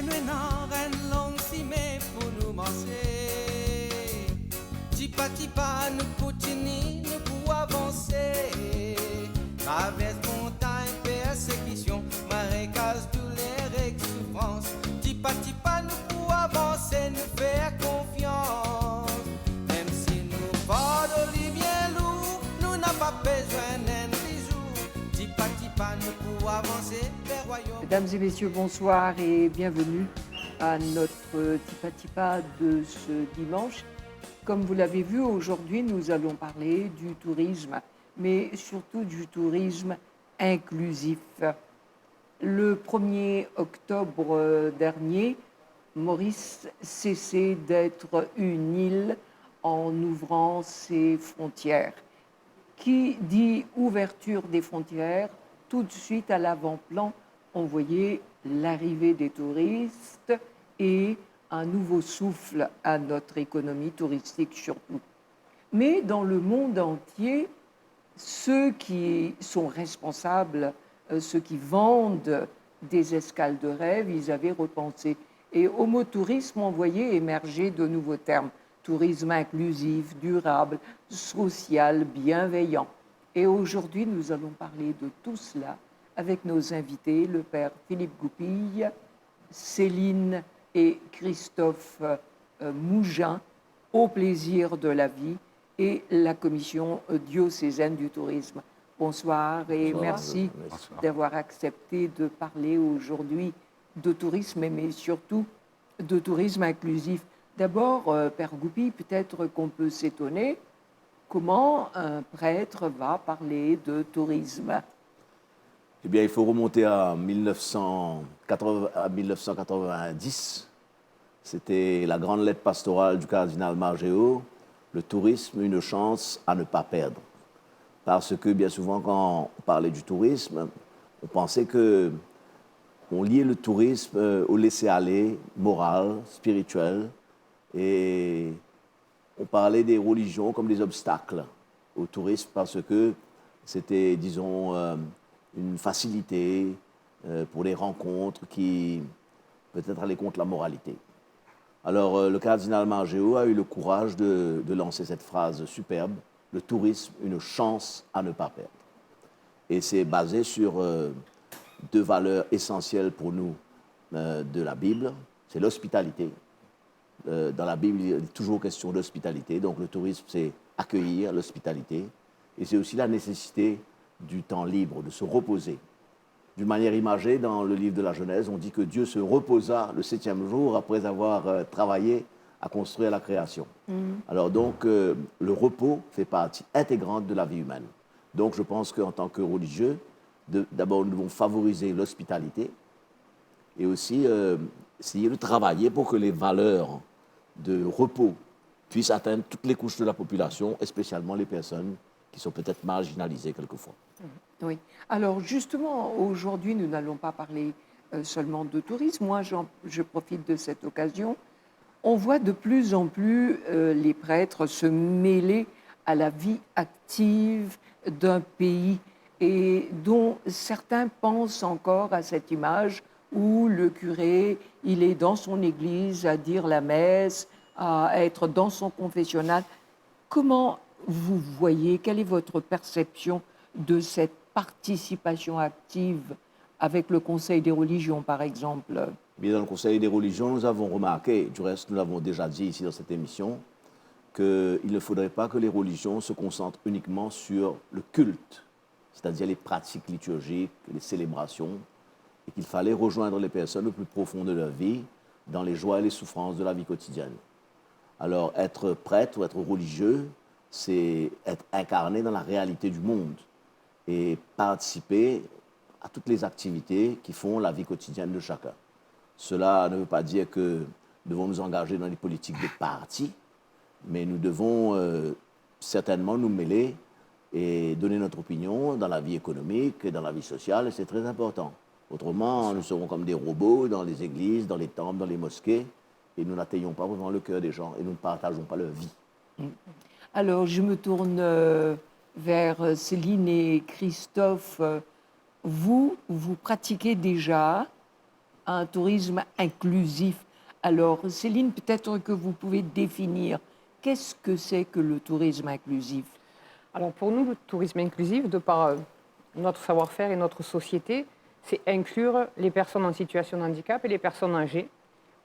maintenant, une longue cimée pour nous manger. Tipa tipa, nous continuons, nous pour avancer. Traverse montagne, persécution, marécage, douleur et souffrance. Tipa tipa, nous pour avancer, nous faire confiance. Même si nous portons les bien lourd, nous n'avons pas besoin d'un bijou. Tipa tipa, nous pour avancer vers royaume. Mesdames et messieurs, bonsoir et bienvenue à notre Tipa Tipa de ce dimanche. Comme vous l'avez vu, aujourd'hui, nous allons parler du tourisme, mais surtout du tourisme inclusif. Le 1er octobre dernier, Maurice cessait d'être une île en ouvrant ses frontières. Qui dit ouverture des frontières, tout de suite à l'avant-plan, on voyait l'arrivée des touristes et un nouveau souffle à notre économie touristique surtout. Mais dans le monde entier, ceux qui sont responsables, ceux qui vendent des escales de rêve, ils avaient repensé. Et au mot tourisme, on voyait émerger de nouveaux termes. Tourisme inclusif, durable, social, bienveillant. Et aujourd'hui, nous allons parler de tout cela avec nos invités, le père Philippe Goupil, Céline et Christophe Mougin, au plaisir de la vie, et la commission diocésaine du tourisme. Bonsoir et Bonsoir. merci d'avoir accepté de parler aujourd'hui de tourisme, mais surtout de tourisme inclusif. D'abord, père Goupil, peut-être qu'on peut s'étonner comment un prêtre va parler de tourisme. Eh bien, il faut remonter à 1990. C'était la grande lettre pastorale du cardinal Margéo, le tourisme, une chance à ne pas perdre. Parce que bien souvent, quand on parlait du tourisme, on pensait qu'on liait le tourisme au laisser-aller moral, spirituel, et on parlait des religions comme des obstacles au tourisme parce que c'était, disons, une facilité pour les rencontres qui peut-être allaient contre la moralité. Alors, le cardinal Margéo a eu le courage de lancer cette phrase superbe, le tourisme, une chance à ne pas perdre. Et c'est basé sur deux valeurs essentielles pour nous de la Bible, c'est l'hospitalité. Dans la Bible, il est toujours question d'hospitalité. Donc, le tourisme, c'est accueillir l'hospitalité. Et c'est aussi la nécessité du temps libre, de se reposer. D'une manière imagée, dans le livre de la Genèse, on dit que Dieu se reposa le 7e jour après avoir travaillé à construire la création. Alors donc, le repos fait partie intégrante de la vie humaine. Donc, je pense qu'en tant que religieux, d'abord, nous devons favoriser l'hospitalité et aussi essayer de travailler pour que les valeurs de repos puissent atteindre toutes les couches de la population, et spécialement les personnes qui sont peut-être marginalisées quelquefois. Oui. Alors justement, aujourd'hui, nous n'allons pas parler seulement de tourisme. Moi, je profite de cette occasion. On voit de plus en plus les prêtres se mêler à la vie active d'un pays et dont certains pensent encore à cette image où le curé, il est dans son église à dire la messe, à être dans son confessionnal. Comment vous voyez, quelle est votre perception de cette participation active avec le Conseil des religions, par exemple? Bien, dans le Conseil des religions, nous avons remarqué, du reste, nous l'avons déjà dit ici dans cette émission, qu'il ne faudrait pas que les religions se concentrent uniquement sur le culte, c'est-à-dire les pratiques liturgiques, les célébrations, et qu'il fallait rejoindre les personnes le plus profond de leur vie, dans les joies et les souffrances de la vie quotidienne. Alors, être prêtre ou être religieux, c'est être incarné dans la réalité du monde et participer à toutes les activités qui font la vie quotidienne de chacun. Cela ne veut pas dire que nous devons nous engager dans les politiques de parti, mais nous devons certainement nous mêler et donner notre opinion dans la vie économique et dans la vie sociale, et c'est très important. Autrement, nous serons comme des robots dans les églises, dans les temples, dans les mosquées, et nous n'atteignons pas vraiment le cœur des gens et nous ne partageons pas leur vie. Alors, je me tourne vers Céline et Christophe. Vous pratiquez déjà un tourisme inclusif. Alors, Céline, peut-être que vous pouvez définir qu'est-ce que c'est que le tourisme inclusif? Alors pour nous, le tourisme inclusif, de par notre savoir-faire et notre société, c'est inclure les personnes en situation de handicap et les personnes âgées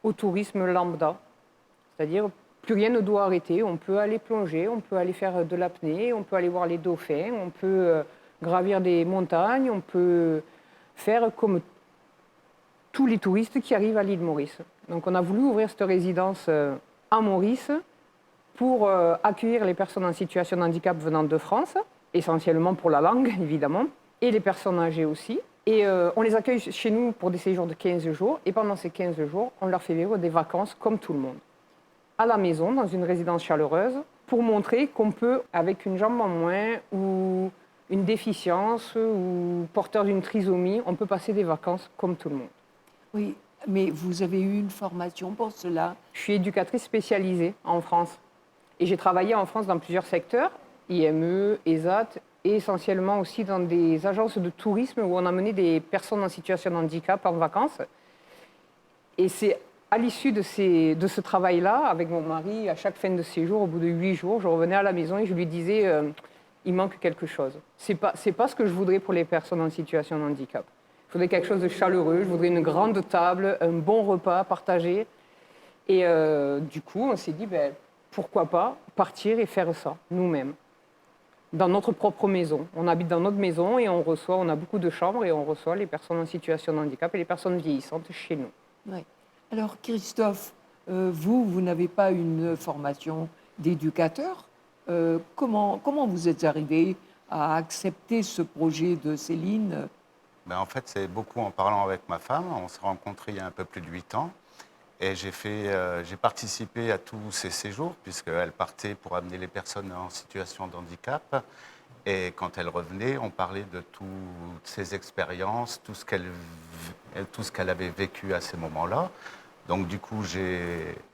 au tourisme lambda. C'est-à-dire, plus rien ne doit arrêter. On peut aller plonger, on peut aller faire de l'apnée, on peut aller voir les dauphins, on peut gravir des montagnes, on peut faire comme tous les touristes qui arrivent à l'île Maurice. Donc on a voulu ouvrir cette résidence à Maurice pour accueillir les personnes en situation de handicap venant de France, essentiellement pour la langue, évidemment, et les personnes âgées aussi. Et on les accueille chez nous pour des séjours de 15 jours. Et pendant ces 15 jours, on leur fait vivre des vacances comme tout le monde. À la maison, dans une résidence chaleureuse, pour montrer qu'on peut, avec une jambe en moins, ou une déficience, ou porteur d'une trisomie, on peut passer des vacances comme tout le monde. Oui, mais vous avez eu une formation pour cela? Je suis éducatrice spécialisée en France. Et j'ai travaillé en France dans plusieurs secteurs, IME, ESAT, et essentiellement aussi dans des agences de tourisme où on a mené des personnes en situation de handicap en vacances. Et c'est à l'issue de ce travail-là, avec mon mari, à chaque fin de séjour, au bout de 8 jours, je revenais à la maison et je lui disais il manque quelque chose. C'est pas ce que je voudrais pour les personnes en situation de handicap. Je voudrais quelque chose de chaleureux, je voudrais une grande table, un bon repas partagé. Et du coup, on s'est dit pourquoi pas partir et faire ça, nous-mêmes, dans notre propre maison. On habite dans notre maison et on a beaucoup de chambres et on reçoit les personnes en situation de handicap et les personnes vieillissantes chez nous. Oui. Alors, Christophe, vous n'avez pas une formation d'éducateur. Comment vous êtes arrivé à accepter ce projet de Céline? En fait, c'est beaucoup en parlant avec ma femme. On s'est rencontrés il y a un peu plus de 8 ans. Et j'ai participé à tous ces séjours, puisqu'elle partait pour amener les personnes en situation de handicap. Et quand elle revenait, on parlait de toutes ses expériences, tout ce qu'elle avait vécu à ces moments-là. Donc du coup,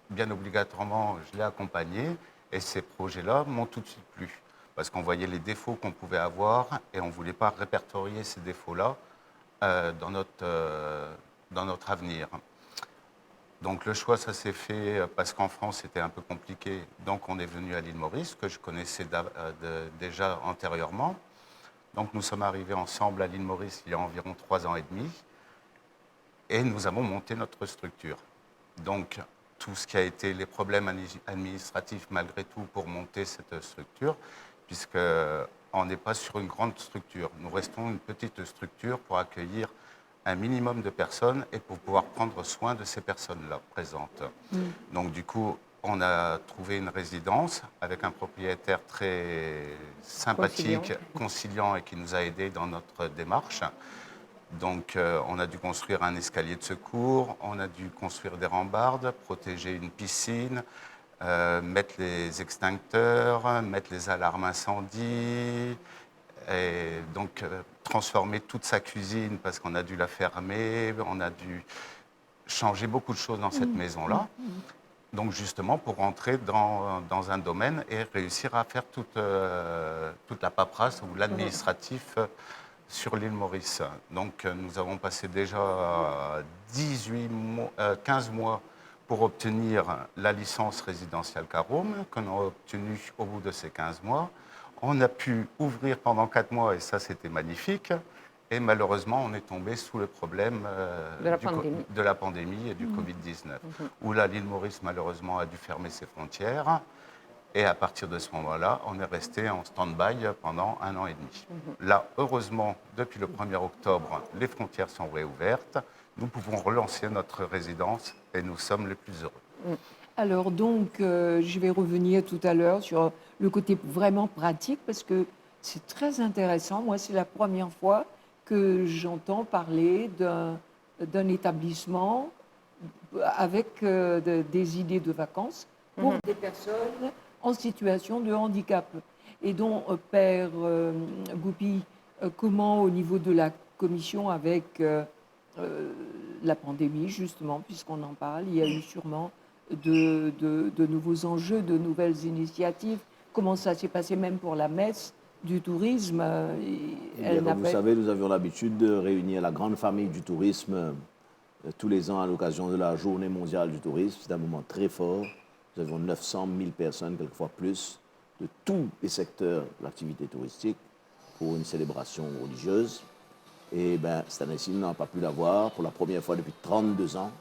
bien obligatoirement, je l'ai accompagnée. Et ces projets-là m'ont tout de suite plu. Parce qu'on voyait les défauts qu'on pouvait avoir et on ne voulait pas répertorier ces défauts-là dans notre avenir. Donc le choix, ça s'est fait parce qu'en France, c'était un peu compliqué. Donc on est venu à l'île Maurice, que je connaissais déjà antérieurement. Donc nous sommes arrivés ensemble à l'île Maurice il y a environ 3 ans et demi. Et nous avons monté notre structure. Donc tout ce qui a été les problèmes administratifs malgré tout pour monter cette structure, puisqu'on n'est pas sur une grande structure. Nous restons une petite structure pour accueillir un minimum de personnes et pour pouvoir prendre soin de ces personnes-là présentes. Donc du coup, on a trouvé une résidence avec un propriétaire très sympathique, conciliant et qui nous a aidés dans notre démarche. Donc on a dû construire un escalier de secours, on a dû construire des rambardes, protéger une piscine, mettre les extincteurs, mettre les alarmes incendie, et donc transformer toute sa cuisine parce qu'on a dû la fermer, on a dû changer beaucoup de choses dans cette maison-là. Donc justement pour rentrer dans un domaine et réussir à faire toute la paperasse ou l'administratif sur l'île Maurice. Donc nous avons passé déjà 15 mois pour obtenir la licence résidentielle Carum, qu'on a obtenue au bout de ces 15 mois. On a pu ouvrir pendant 4 mois et ça c'était magnifique. Et malheureusement, on est tombé sous le problème de la pandémie et du Covid-19, où l'île Maurice malheureusement a dû fermer ses frontières. Et à partir de ce moment-là, on est resté en stand-by pendant 1 an et demi. Là, heureusement, depuis le 1er octobre, les frontières sont réouvertes. Nous pouvons relancer notre résidence et nous sommes les plus heureux. Alors donc, je vais revenir tout à l'heure sur le côté vraiment pratique parce que c'est très intéressant. Moi, c'est la première fois que j'entends parler d'un établissement avec des idées de vacances pour des personnes en situation de handicap. Et donc, Père Goupy, comment au niveau de la commission avec la pandémie, justement, puisqu'on en parle, il y a eu sûrement de nouveaux enjeux, de nouvelles initiatives. Comment ça s'est passé même pour la messe du tourisme? Comme vous savez, nous avions l'habitude de réunir la grande famille du tourisme tous les ans à l'occasion de la Journée mondiale du tourisme. C'est un moment très fort. Nous avons 900 000 personnes, quelquefois plus, de tous les secteurs de l'activité touristique pour une célébration religieuse. Et cette année-ci, nous n'avons pas pu l'avoir pour la première fois depuis 32 ans.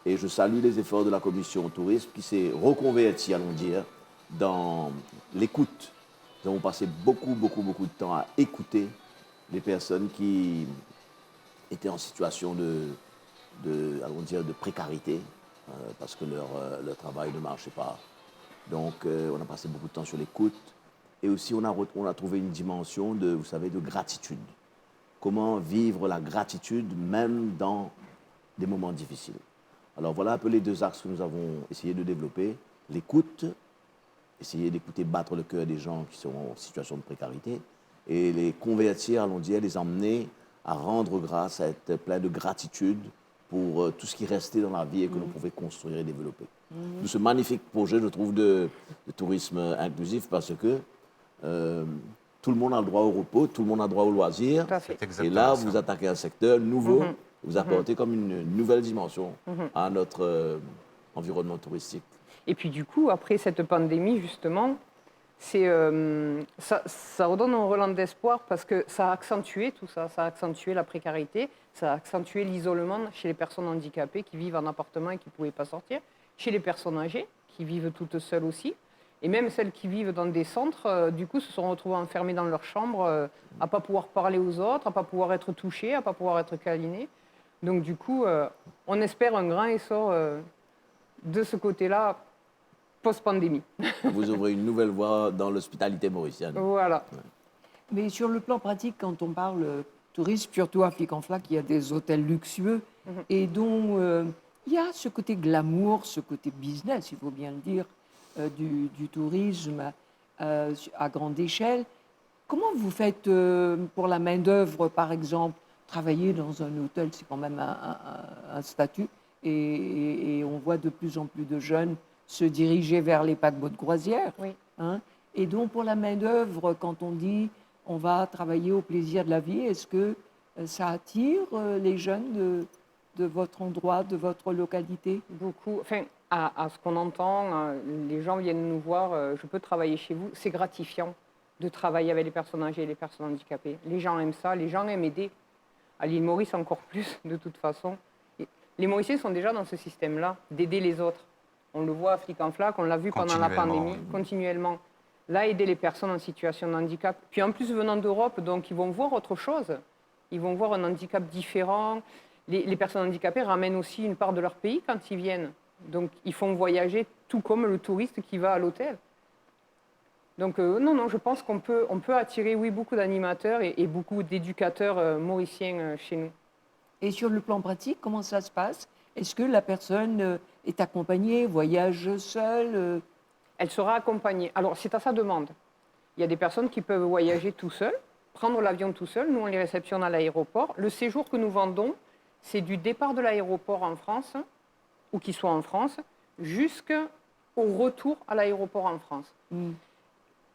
Et je salue les efforts de la commission tourisme qui s'est reconvertie, allons dire, dans l'écoute. Nous avons passé beaucoup de temps à écouter les personnes qui étaient en situation allons dire, de précarité, parce que leur travail ne marchait pas. Donc, on a passé beaucoup de temps sur l'écoute. Et aussi, on a trouvé une dimension de gratitude. Comment vivre la gratitude même dans des moments difficiles. Alors, voilà un peu les deux axes que nous avons essayé de développer. L'écoute, essayer d'écouter battre le cœur des gens qui sont en situation de précarité, et les convertir, allons dire, les emmener à rendre grâce, à être plein de gratitude pour tout ce qui restait dans la vie et que l'on pouvait construire et développer. D'où ce magnifique projet, je trouve, de tourisme inclusif, parce que tout le monde a le droit au repos, tout le monde a le droit au loisir. Et là, vous attaquez un secteur nouveau, vous apportez comme une nouvelle dimension à notre environnement touristique. Et puis du coup, après cette pandémie, justement, ça redonne un relan d'espoir parce que ça a accentué tout ça, ça a accentué la précarité, ça a accentué l'isolement chez les personnes handicapées qui vivent en appartement et qui ne pouvaient pas sortir, chez les personnes âgées qui vivent toutes seules aussi, et même celles qui vivent dans des centres, du coup, se sont retrouvées enfermées dans leur chambre, à ne pas pouvoir parler aux autres, à ne pas pouvoir être touchées, à ne pas pouvoir être câlinées. Donc du coup, on espère un grand essor de ce côté-là post-pandémie. Vous ouvrez une nouvelle voie dans l'hospitalité mauricienne. Voilà. Ouais. Mais sur le plan pratique, quand on parle tourisme, surtout à Flic en Flac, il y a des hôtels luxueux et dont il y a ce côté glamour, ce côté business, il faut bien le dire, du tourisme à grande échelle. Comment vous faites pour la main-d'œuvre, par exemple? Travailler dans un hôtel, c'est quand même un statut, et on voit de plus en plus de jeunes se diriger vers les paquebots de croisière. Oui. Hein? Et donc, pour la main-d'œuvre, quand on dit on va travailler au plaisir de la vie, est-ce que ça attire les jeunes de votre endroit, de votre localité? Beaucoup. Enfin, à ce qu'on entend, les gens viennent nous voir, je peux travailler chez vous. C'est gratifiant de travailler avec les personnes âgées et les personnes handicapées. Les gens aiment ça, les gens aiment aider. À l'île Maurice, encore plus, de toute façon. Et les Mauriciens sont déjà dans ce système-là, d'aider les autres. On le voit à Flic en Flac, on l'a vu pendant la pandémie, continuellement. Là, aider les personnes en situation de handicap. Puis en plus, venant d'Europe, donc ils vont voir autre chose. Ils vont voir un handicap différent. Les personnes handicapées ramènent aussi une part de leur pays quand ils viennent. Donc ils font voyager tout comme le touriste qui va à l'hôtel. Donc non, je pense qu'on peut attirer, oui, beaucoup d'animateurs et beaucoup d'éducateurs mauriciens chez nous. Et sur le plan pratique, comment ça se passe? Est-ce que la personne est accompagnée, voyage seule? Elle sera accompagnée. Alors, c'est à sa demande. Il y a des personnes qui peuvent voyager tout seules, prendre l'avion tout seul. Nous, on les réceptionne à l'aéroport. Le séjour que nous vendons, c'est du départ de l'aéroport en France, ou qu'il soit en France, jusqu'au retour à l'aéroport en France.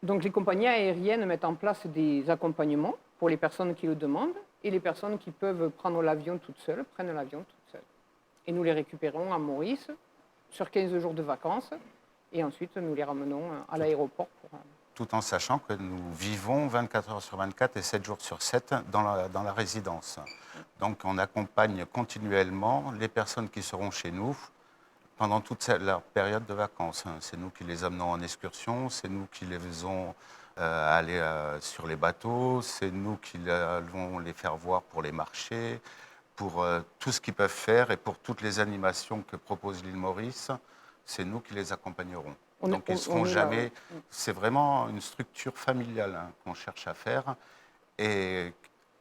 Donc, les compagnies aériennes mettent en place des accompagnements pour les personnes qui le demandent, et les personnes qui peuvent prendre l'avion toutes seules prennent l'avion toutes seules. Et nous les récupérons à Maurice sur 15 jours de vacances, et ensuite nous les ramenons à l'aéroport. Tout en sachant que nous vivons 24 heures sur 24 et 7 jours sur 7 dans la résidence. Donc on accompagne continuellement les personnes qui seront chez nous pendant toute leur période de vacances. C'est nous qui les amenons en excursion, c'est nous qui les faisons aller sur les bateaux, c'est nous qui allons les faire voir pour les marchés, pour tout ce qu'ils peuvent faire et pour toutes les animations que propose l'île Maurice, c'est nous qui les accompagnerons. Donc ils ne seront jamais... C'est vraiment une structure familiale qu'on cherche à faire et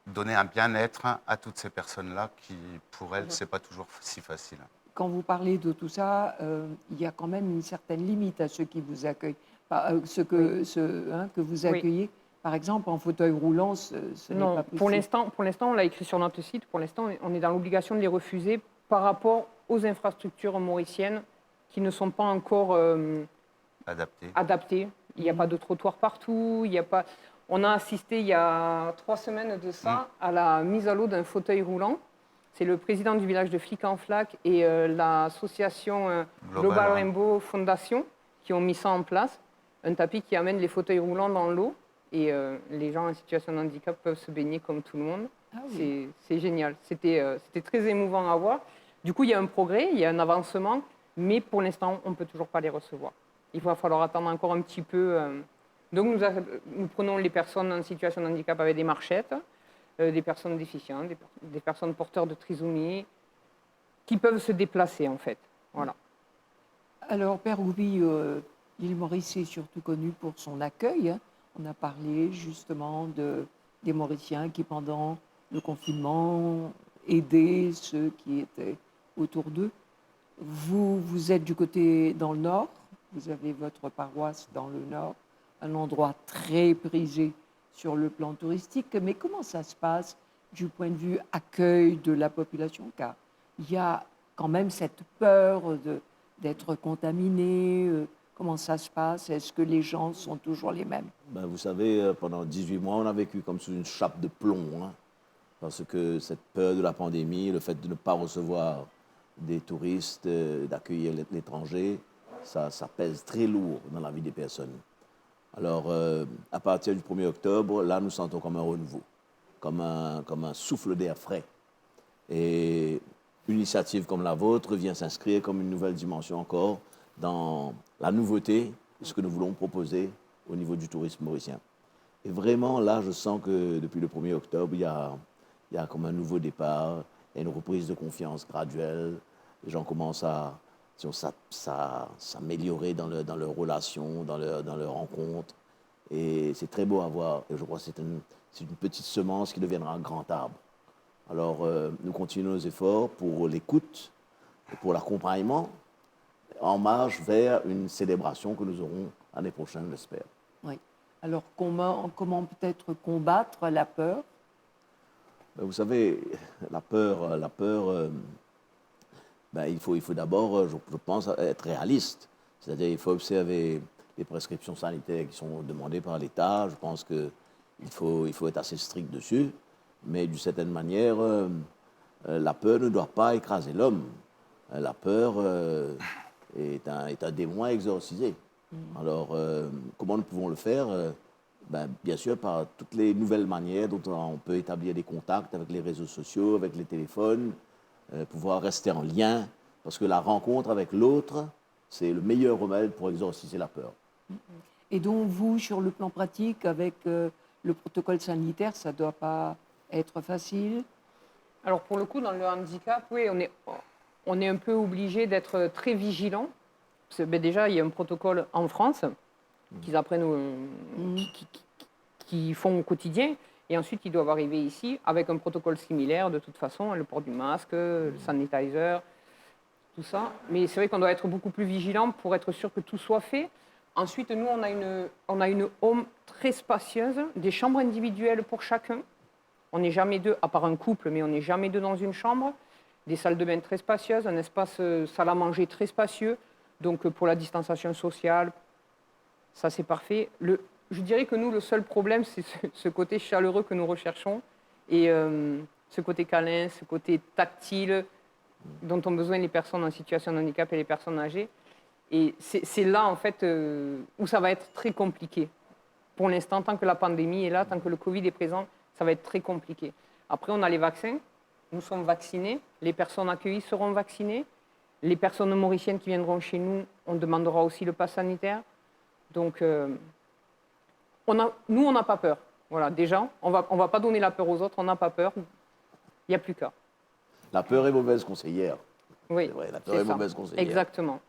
donner un bien-être à toutes ces personnes-là qui, pour elles, ce n'est pas toujours si facile. Quand vous parlez de tout ça, il y a quand même une certaine limite à ceux qui vous accueillent. Que vous accueillez, par exemple, en fauteuil roulant, ce n'est pas possible. Pour l'instant, on l'a écrit sur notre site. Pour l'instant, on est dans l'obligation de les refuser par rapport aux infrastructures mauriciennes qui ne sont pas encore adaptées. Il n'y a pas de trottoir partout. On a assisté il y a 3 semaines de ça à la mise à l'eau d'un fauteuil roulant. C'est le président du village de Flic-en-Flac et l'association Global Rainbow Foundation qui ont mis ça en place. Un tapis qui amène les fauteuils roulants dans l'eau et les gens en situation de handicap peuvent se baigner comme tout le monde. Ah oui. C'est génial. C'était très émouvant à voir. Du coup, il y a un progrès, il y a un avancement, mais pour l'instant, on ne peut toujours pas les recevoir. Il va falloir attendre encore un petit peu. Donc, nous prenons les personnes en situation de handicap avec des marchettes, des personnes déficientes, des personnes porteurs de trisomie, qui peuvent se déplacer, en fait. Voilà. Alors, Père Goubi, l'île Maurice est surtout connue pour son accueil. Hein. On a parlé justement des Mauriciens qui, pendant le confinement, aidaient ceux qui étaient autour d'eux. Vous êtes du côté dans le nord, vous avez votre paroisse dans le nord, un endroit très prisé sur le plan touristique. Mais comment ça se passe du point de vue accueil de la population? Car il y a quand même cette peur d'être contaminé. Comment ça se passe? Est-ce que les gens sont toujours les mêmes? Ben, vous savez, pendant 18 mois, on a vécu comme sous une chape de plomb, hein, parce que cette peur de la pandémie, le fait de ne pas recevoir des touristes, d'accueillir l'étranger, ça pèse très lourd dans la vie des personnes. Alors, à partir du 1er octobre, là, nous sentons comme un renouveau, comme un souffle d'air frais. Et une initiative comme la vôtre vient s'inscrire comme une nouvelle dimension encore dans la nouveauté de ce que nous voulons proposer au niveau du tourisme mauricien. Et vraiment, là, je sens que depuis le 1er octobre, il y a comme un nouveau départ, il y a une reprise de confiance graduelle. Les gens commencent à s'améliorer dans leurs relations, dans leurs rencontres. Et c'est très beau à voir. Et je crois que c'est une petite semence qui deviendra un grand arbre. Alors, nous continuons nos efforts pour l'écoute et pour l'accompagnement en marche vers une célébration que nous aurons l'année prochaine, j'espère. Oui. Alors, comment peut-être combattre la peur? Vous savez, la peur, il faut d'abord, je pense, être réaliste. C'est-à-dire qu'il faut observer les prescriptions sanitaires qui sont demandées par l'État. Je pense qu'il faut être assez strict dessus. Mais d'une certaine manière, la peur ne doit pas écraser l'homme. La peur est un démon à exorciser. Alors, comment nous pouvons le faire? Bien sûr, par toutes les nouvelles manières dont on peut établir des contacts avec les réseaux sociaux, avec les téléphones, pouvoir rester en lien, parce que la rencontre avec l'autre, c'est le meilleur remède pour exorciser la peur. Et donc, vous, sur le plan pratique, avec le protocole sanitaire, ça ne doit pas être facile? Alors, pour le coup, dans le handicap, oui, on est un peu obligé d'être très vigilant. Parce que, déjà, il y a un protocole en France qu'ils apprennent, qui font au quotidien. Et ensuite, ils doivent arriver ici avec un protocole similaire, de toute façon, le port du masque, le sanitizer, tout ça. Mais c'est vrai qu'on doit être beaucoup plus vigilant pour être sûr que tout soit fait. Ensuite, nous, on a une home très spacieuse, des chambres individuelles pour chacun. On n'est jamais deux, à part un couple, mais on n'est jamais deux dans une chambre. Des salles de bain très spacieuses, un espace salle à manger très spacieux. Donc, pour la distanciation sociale, ça, c'est parfait. Je dirais que nous, le seul problème, c'est ce côté chaleureux que nous recherchons et ce côté câlin, ce côté tactile dont ont besoin les personnes en situation de handicap et les personnes âgées. Et c'est là, en fait, où ça va être très compliqué. Pour l'instant, tant que la pandémie est là, tant que le Covid est présent, ça va être très compliqué. Après, on a les vaccins. Nous sommes vaccinés. Les personnes accueillies seront vaccinées. Les personnes mauriciennes qui viendront chez nous, on demandera aussi le pass sanitaire. Donc, nous, on n'a pas peur. Voilà, déjà, on va pas donner la peur aux autres, on n'a pas peur. Il n'y a plus qu'à. La peur est mauvaise conseillère. Oui, c'est vrai, la peur est mauvaise conseillère. Exactement.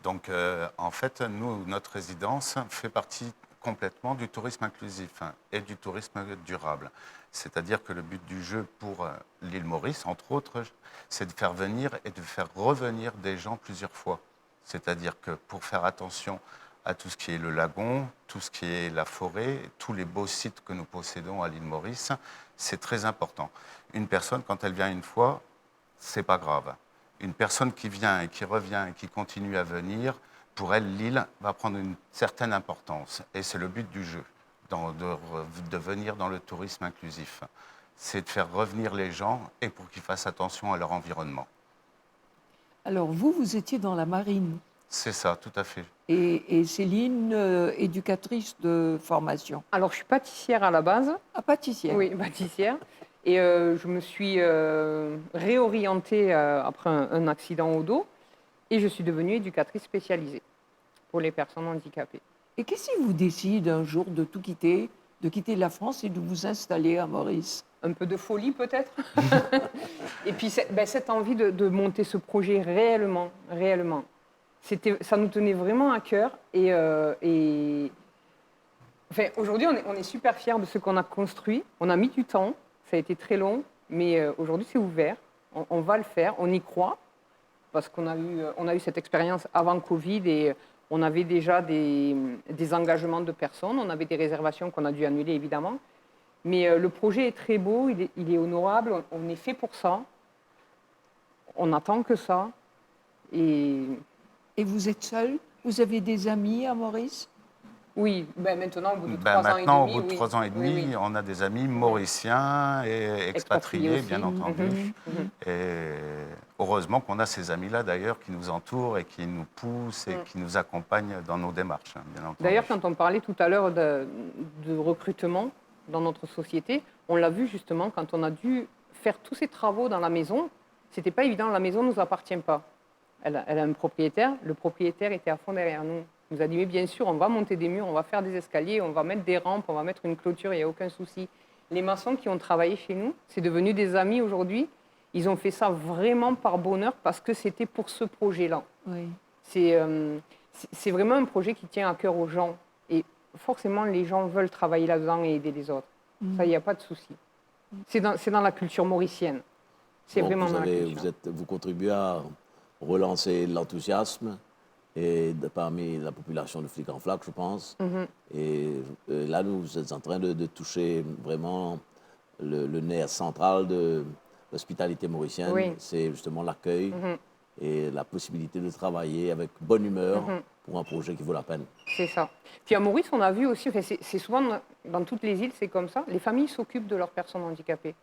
Donc, en fait, nous, notre résidence fait partie complètement du tourisme inclusif et du tourisme durable. C'est-à-dire que le but du jeu pour l'île Maurice, entre autres, c'est de faire venir et de faire revenir des gens plusieurs fois. C'est-à-dire que pour faire attention à tout ce qui est le lagon, tout ce qui est la forêt, tous les beaux sites que nous possédons à l'île Maurice, c'est très important. Une personne, quand elle vient une fois, c'est pas grave. Une personne qui vient et qui revient et qui continue à venir, pour elle, l'île va prendre une certaine importance. Et c'est le but du jeu, de venir dans le tourisme inclusif. c'est de faire revenir les gens et pour qu'ils fassent attention à leur environnement. Alors, vous étiez dans la marine C'est ça, tout à fait. et Céline, éducatrice de formation. Alors, je suis pâtissière à la base. Ah, pâtissière. Oui, pâtissière. Et je me suis réorientée après un accident au dos et je suis devenue éducatrice spécialisée pour les personnes handicapées. Et qu'est-ce qui vous décide un jour de tout quitter, de quitter la France et de vous installer à Maurice? Un peu de folie peut-être. Et puis cette envie de monter ce projet réellement. Ça nous tenait vraiment à cœur. Enfin, aujourd'hui, on est super fiers de ce qu'on a construit. On a mis du temps, ça a été très long, mais aujourd'hui c'est ouvert. On va le faire, on y croit, parce qu'on a eu cette expérience avant Covid et on avait déjà des engagements de personnes, on avait des réservations qu'on a dû annuler évidemment. Mais le projet est très beau, il est honorable, on est fait pour ça. On n'attend que ça. Et vous êtes seul? Vous avez des amis à Maurice? oui, maintenant, au bout de 3 ans et Maintenant, demi. au bout de 3 ans et demi, oui. on a des amis mauriciens et expatriés, aussi. bien entendu. Et heureusement qu'on a ces amis-là, d'ailleurs, qui nous entourent et qui nous poussent et qui nous accompagnent dans nos démarches, bien entendu. D'ailleurs, quand on parlait tout à l'heure de recrutement dans notre société, on l'a vu justement quand on a dû faire tous ces travaux dans la maison. C'était pas évident, la maison ne nous appartient pas. Elle a un propriétaire, le propriétaire était à fond derrière nous. Il nous a dit, mais bien sûr, on va monter des murs, on va faire des escaliers, on va mettre des rampes, on va mettre une clôture, il n'y a aucun souci. Les maçons qui ont travaillé chez nous, c'est devenu des amis aujourd'hui. Ils ont fait ça vraiment par bonheur parce que c'était pour ce projet-là. Oui. C'est vraiment un projet qui tient à cœur aux gens. Et forcément, les gens veulent travailler là-dedans et aider les autres. Ça, il n'y a pas de souci. C'est dans la culture mauricienne. C'est vraiment dans la culture. Vous contribuez à relancer l'enthousiasme et parmi la population de Flic en Flac, je pense. Et là, vous êtes en train de toucher vraiment le nerf central de l'hospitalité mauricienne. Oui. C'est justement l'accueil et la possibilité de travailler avec bonne humeur pour un projet qui vaut la peine. C'est ça. Puis à Maurice, on a vu aussi, enfin, c'est souvent dans toutes les îles, c'est comme ça, les familles s'occupent de leurs personnes handicapées,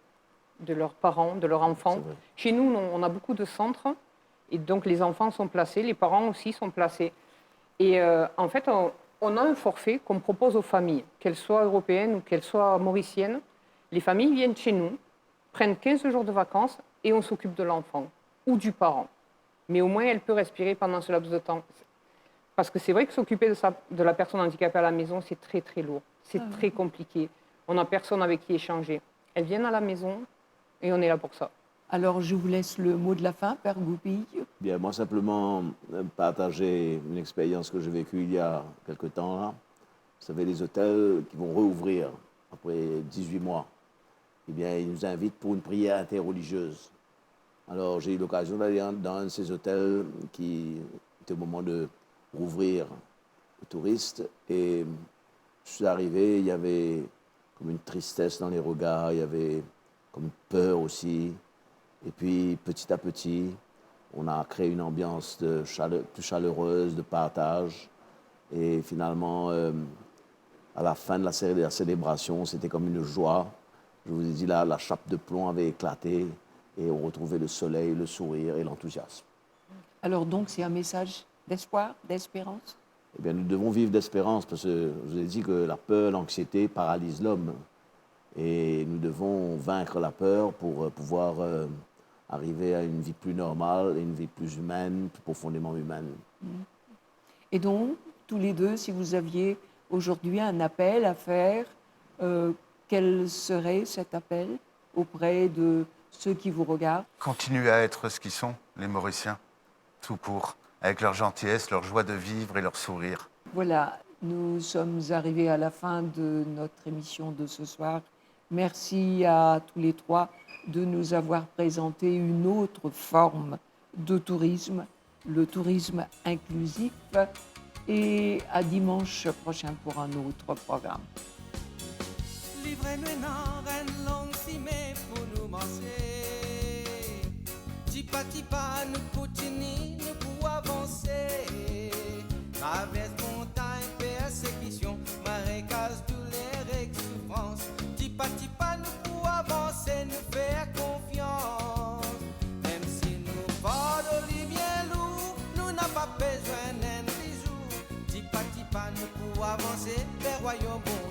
de leurs parents, de leurs enfants. Chez nous, on a beaucoup de centres, et donc les enfants sont placés, les parents aussi sont placés. Et en fait, on a un forfait qu'on propose aux familles, qu'elles soient européennes ou qu'elles soient mauriciennes. Les familles viennent chez nous, prennent 15 jours de vacances, et on s'occupe de l'enfant ou du parent. Mais au moins, elle peut respirer pendant ce laps de temps. Parce que c'est vrai que s'occuper de la personne handicapée à la maison, c'est très, très lourd. C'est très compliqué. On n'a personne avec qui échanger. Elles viennent à la maison et on est là pour ça. Alors, je vous laisse le mot de la fin, Père Goupille. Bien, moi, simplement partager une expérience que j'ai vécue il y a quelque temps. Là. Vous savez, les hôtels qui vont rouvrir après 18 mois, eh bien, ils nous invitent pour une prière interreligieuse. Alors, j'ai eu l'occasion d'aller dans un de ces hôtels qui était au moment de rouvrir aux touristes. Et je suis arrivé, il y avait comme une tristesse dans les regards, il y avait comme une peur aussi. Et puis, petit à petit, on a créé une ambiance plus chaleureuse, de partage. Et finalement, à la fin de la célébration, c'était comme une joie. Je vous ai dit, là, la chape de plomb avait éclaté et on retrouvait le soleil, le sourire et l'enthousiasme. Alors donc, c'est un message d'espoir, d'espérance? Eh bien, nous devons vivre d'espérance parce que je vous ai dit que la peur, l'anxiété paralysent l'homme. Et nous devons vaincre la peur pour pouvoir arriver à une vie plus normale, une vie plus humaine, plus profondément humaine. Et donc, tous les deux, si vous aviez aujourd'hui un appel à faire, quel serait cet appel auprès de ceux qui vous regardent? Continuer à être ce qu'ils sont, les Mauriciens, tout court, avec leur gentillesse, leur joie de vivre et leur sourire. Voilà, nous sommes arrivés à la fin de notre émission de ce soir. Merci à tous les trois de nous avoir présenté une autre forme de tourisme, le tourisme inclusif. Et à dimanche prochain pour un autre programme. Livrez-nous une reine longue si mais pour nous manger. Tipa tipa nous continuons, nous pour avancer. Traverse montagne, persécution, marécage, douleur et souffrance. Tipa tipa nous pour avancer. avancer vers royaume bon